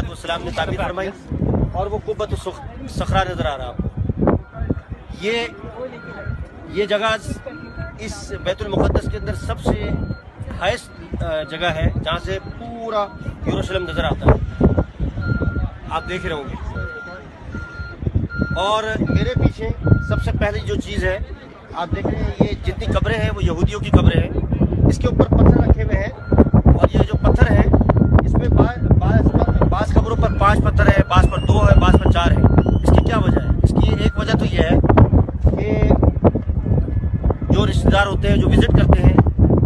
सल्लल्लाहु ने ताबीर फरमाई और वो कुब्बत सखरा नजर आ रहा है आपको। ये जगह इस बैतुल मुक़द्दस के अंदर सबसे हाईएस्ट जगह है जहाँ से पूरा यरूशलेम नजर आता है, आप देख रहे होंगे। और मेरे पीछे सबसे पहली जो चीज़ है आप देख रहे हैं, ये जितनी कब्रें हैं वो यहूदियों की कब्रें हैं। इसके ऊपर पत्थर रखे हुए हैं और ये जो पत्थर है इसमें बाज़ कब्रों पर 5 पत्थर है, बाज़ पर 2 है, बाज़ पर 4 है। इसकी क्या वजह है? इसकी एक वजह तो ये है कि जो रिश्तेदार होते हैं, जो विज़िट करते हैं,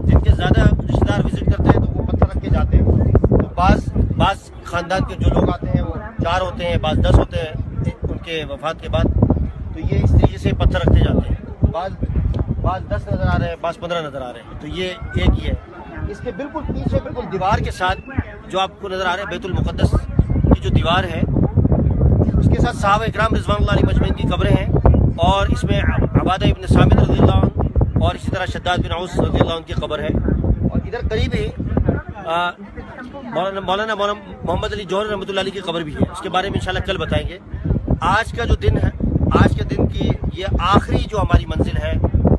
जिनके ज़्यादा रिश्तेदार विज़िट करते हैं तो वो पत्थर रख के जाते हैं। तो बाज़ ख़ानदान के जो लोग आते हैं वो 4 होते हैं, बाज़ 10 होते हैं उनके वफ़ात के बाद। तो ये इस तरीके से पत्थर रखते जाते हैं। बाज़ 10 नज़र आ रहे हैं, बाज़ 15 नज़र आ रहे हैं। तो ये एक ही है। इसके बिल्कुल पीछे बिल्कुल दीवार के साथ जो आपको नज़र आ रहे हैं बैतुल मुक़द्दस की जो दीवार है उसके साथ सहाबा इकराम रिज़वानुल्लाह अलैहिम अजमईन की कब्रें हैं और इसमें अबादा इब्न सामित रज़ियल्लाहु अन्हु और इसी तरह शद्दाद बिन औस रज़ियल्लाहु अन्हु की कब्र है। और इधर करीब ही मौलाना मोहम्मद अली जौहरी रहमतुल्लाह अलैह की कब्र भी है। उसके बारे में इंशाल्लाह कल बताएंगे। आज का जो दिन है, आज के दिन की ये आखिरी जो हमारी मंजिल है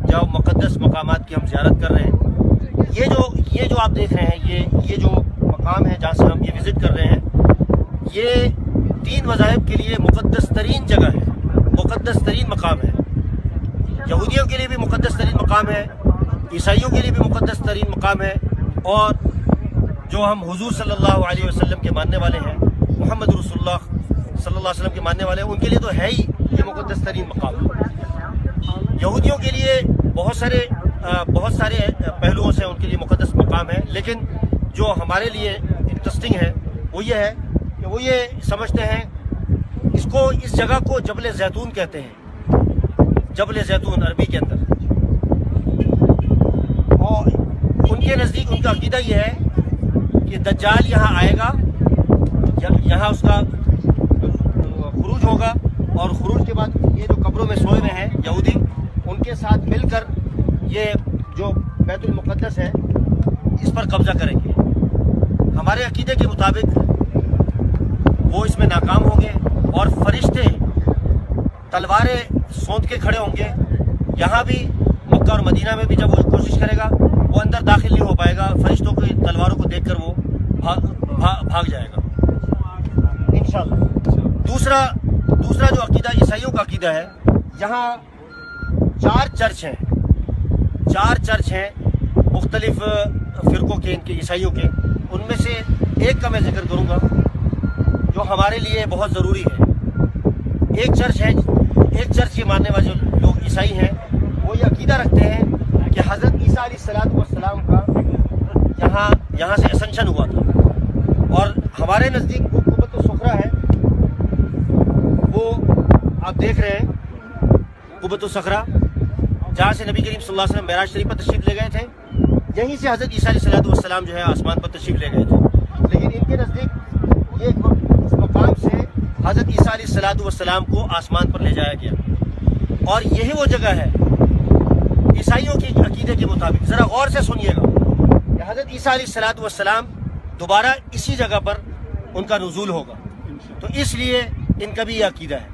जब मुक़द्दस मकामात की हम ज़ियारत कर रहे हैं। ये जो आप देख रहे हैं ये जो मकाम है जहाँ से हम ये विज़िट कर रहे हैं, ये 3 मज़ाहिब के लिए मुक़द्दस तरीन जगह है, मुक़द्दस तरीन मकाम है। यहूदियों के लिए भी मुक़द्दस तरीन मकाम है, ईसाइयों के लिए भी मुक़द्दस तरीन मकाम है, और जो हम हुज़ूर सल्लल्लाहु अलैहि वसल्लम के मानने वाले हैं, मोहम्मद रसूलुल्लाह सल्लल्लाहु अलैहि वसल्लम के मानने वाले हैं, उनके लिए तो है ही ये मुक़द्दस तरीन मकाम है। यहूदियों के लिए बहुत सारे पहलुओं से उनके लिए मुक़द्दस मकाम है, लेकिन जो हमारे लिए इंटरेस्टिंग है वो ये है कि वो ये समझते हैं इस जगह को जबल ज़ैतून कहते हैं, जबल ज़ैतून अरबी के अंदर। और उनके नज़दीक उनका अक़ीदा ये है कि दज्जाल यहाँ आएगा, यहाँ उसका खुरूज होगा और खुरूज के बाद ये जो कब्रों में सोए हुए हैं यहूदी, उनके साथ मिलकर ये जो बैतुल मुक़द्दस है इस पर कब्जा करेंगे। हमारे अक़ीदे के मुताबिक वो इसमें नाकाम होंगे और फरिश्ते तलवारें सौंध के खड़े होंगे। यहाँ भी मक्का और मदीना में भी जब वो कोशिश करेगा वो अंदर दाखिल नहीं हो पाएगा, फरिश्तों की तलवारों को देखकर वो भाग जाएगा इंशाअल्लाह। दूसरा जो अक़ीदा ईसाइयों का अक़ीदा है, यहाँ 4 चर्च हैं मुख्तलिफ फ़िरक़ों के, इनके ईसाइयों के। उनमें से एक का मैं जिक्र करूँगा जो हमारे लिए बहुत ज़रूरी है। एक चर्च के मानने वाले जो लोग ईसाई हैं वो ये अक़ीदा रखते हैं कि हज़रत ईसा अलैहिस्सलातु वस्सलाम का यहाँ से असंशन हुआ था। और हमारे नज़दीक कुब्बतुस सखरा है, वो आप देख रहे हैं कुब्बतुस सखरा, जहाँ से नबी करीम सल्लल्लाहु अलैहि वसल्लम मेराज शरीफ पर तशरीफ़ ले गए थे। यहीं से हज़रत ईसा अलैहिस्सलातु वस्सलाम जो है आसमान पर तशरीफ़ ले गए थे। लेकिन इनके नज़दीक ये इस मकाम से हज़रत ईसा अलैहिस्सलातु वस्सलाम को आसमान पर ले जाया गया और यही वो जगह है ईसाइयों के अक़ीदे के मुताबिक। ज़रा गौर से सुनिएगा कि हज़रत ईसा अलैहिस्सलातु वस्सलाम दोबारा इसी जगह पर उनका नुज़ूल होगा। तो इसलिए इनका भी यह अक़ीदा है।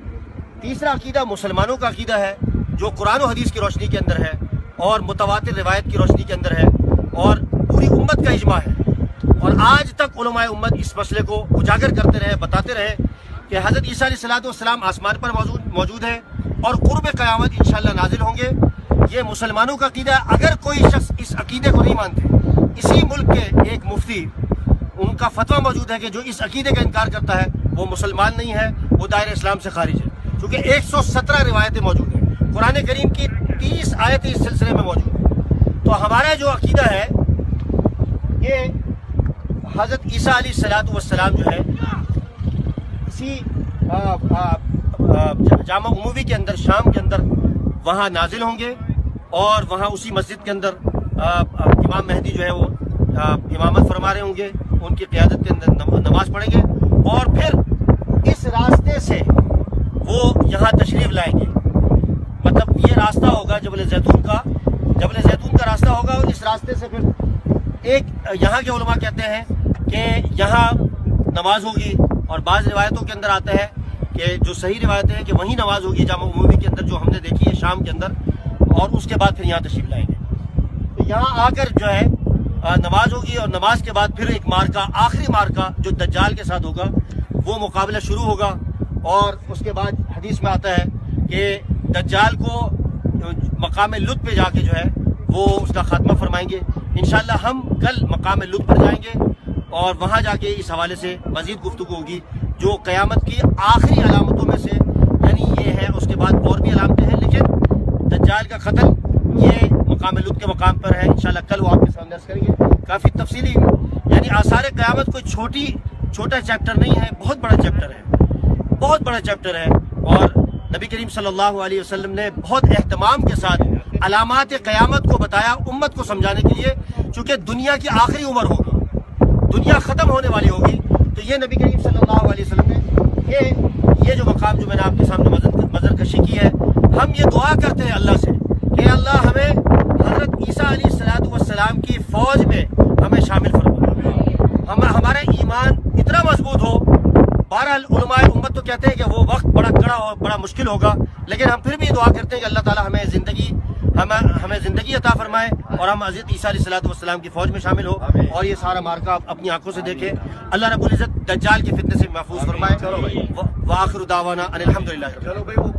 तीसरा अक़ीदा मुसलमानों का अक़ीदा है जो कुरान और हदीस की रोशनी के अंदर है और मुतवातिर रिवायत की रोशनी के अंदर है और पूरी उम्मत का इजमा है। और आज तक उलमाए उम्मत इस मसले को उजागर करते रहे, बताते रहे कि हज़रत ईसा अलैहिस्सलातु वस्सलाम आसमान पर मौजूद है और क़ुर्ब क़यामत इंशाअल्लाह नाजिल होंगे। ये मुसलमानों का अक़ीदा है। अगर कोई शख्स इस अक़ीदे को नहीं मानते, इसी मुल्क के एक मुफ्ती, उनका फतवा मौजूद है कि जो इस अक़ीदे का इनकार करता है वो मुसलमान नहीं है, वो दायरे इस्लाम से खारिज है। क्योंकि 117 रिवायतें मौजूद हैं, कुरान करीम की 30 आयतें इस सिलसिले में मौजूद हैं। तो हमारा जो अक़ीदा है ये हज़रत ईसा अलैहिस्सलातु वस्सलाम जो है इसी जामा उमवी के अंदर, शाम के अंदर वहाँ नाजिल होंगे और वहाँ उसी मस्जिद के अंदर इमाम मेहदी जो है वो इमामत फरमा रहे होंगे, उनकी क़यादत के अंदर नमाज पढ़ेंगे और फिर इस रास्ते से वो यहाँ तशरीफ़ लाएंगे। मतलब ये रास्ता होगा जबल ज़ैतून का रास्ता होगा और इस रास्ते से फिर एक यहाँ के उलमा कहते हैं कि यहाँ नमाज होगी اور بعض روایتوں کے اندر آتا ہے کہ جو صحیح روایتیں ہیں کہ وہیں نماز ہوگی جامع عمومی کے اندر جو ہم نے دیکھی ہے شام کے اندر، اور اس کے بعد پھر یہاں تشریف لائیں گے. تو یہاں آ کر جو ہے نماز ہوگی، اور نماز کے بعد پھر ایک مارکا، آخری مارکا جو دجال کے ساتھ ہوگا، وہ مقابلہ شروع ہوگا. اور اس کے بعد حدیث میں آتا ہے کہ دجال کو مقام لط پہ جا کے جو ہے وہ اس کا خاتمہ فرمائیں گے. انشاءاللہ ہم کل مقام لط پر جائیں گے اور وہاں جا کے اس حوالے سے مزید گفتگو ہوگی جو قیامت کی آخری علامتوں میں سے یعنی یہ ہے. اس کے بعد اور بھی علامتیں ہیں، لیکن دجال کا قتل یہ مقام لط کے مقام پر ہے. انشاءاللہ کل وہ آپ کے سامنے عرض کریں گے کافی تفصیلی. یعنی آثار قیامت کوئی چھوٹا چیپٹر نہیں ہے، بہت بڑا چیپٹر ہے، بہت بڑا چیپٹر ہے. اور نبی کریم صلی اللہ علیہ وسلم نے بہت اہتمام کے ساتھ علامات قیامت کو بتایا امت کو سمجھانے کے لیے، چونکہ دنیا کی آخری عمر ہوگی، دنیا ختم ہونے والی ہوگی. تو یہ نبی کریم صلی اللہ علیہ وسلم نے یہ جو مقام جو میں نے آپ کے سامنے مظہر کشی کی ہے، ہم یہ دعا کرتے ہیں اللہ سے کہ اللہ ہمیں حضرت عیسیٰ علیہ السلام کی فوج میں ہمیں شامل فرما، ہمارا ایمان اتنا مضبوط ہو. بہرحال علماء امت تو کہتے ہیں کہ وہ وقت بڑا کڑا اور بڑا مشکل ہوگا، لیکن ہم پھر بھی دعا کرتے ہیں کہ اللہ تعالیٰ ہمیں زندگی عطا فرمائے اور ہم حضرت عیسیٰ علیہ السلام کی فوج میں شامل ہو اور یہ سارا مارکا اپنی آنکھوں سے دیکھے. اللہ رب العزت دجال کے فتنے سے محفوظ فرمائے. وآخر دعوانا ان الحمدللہ.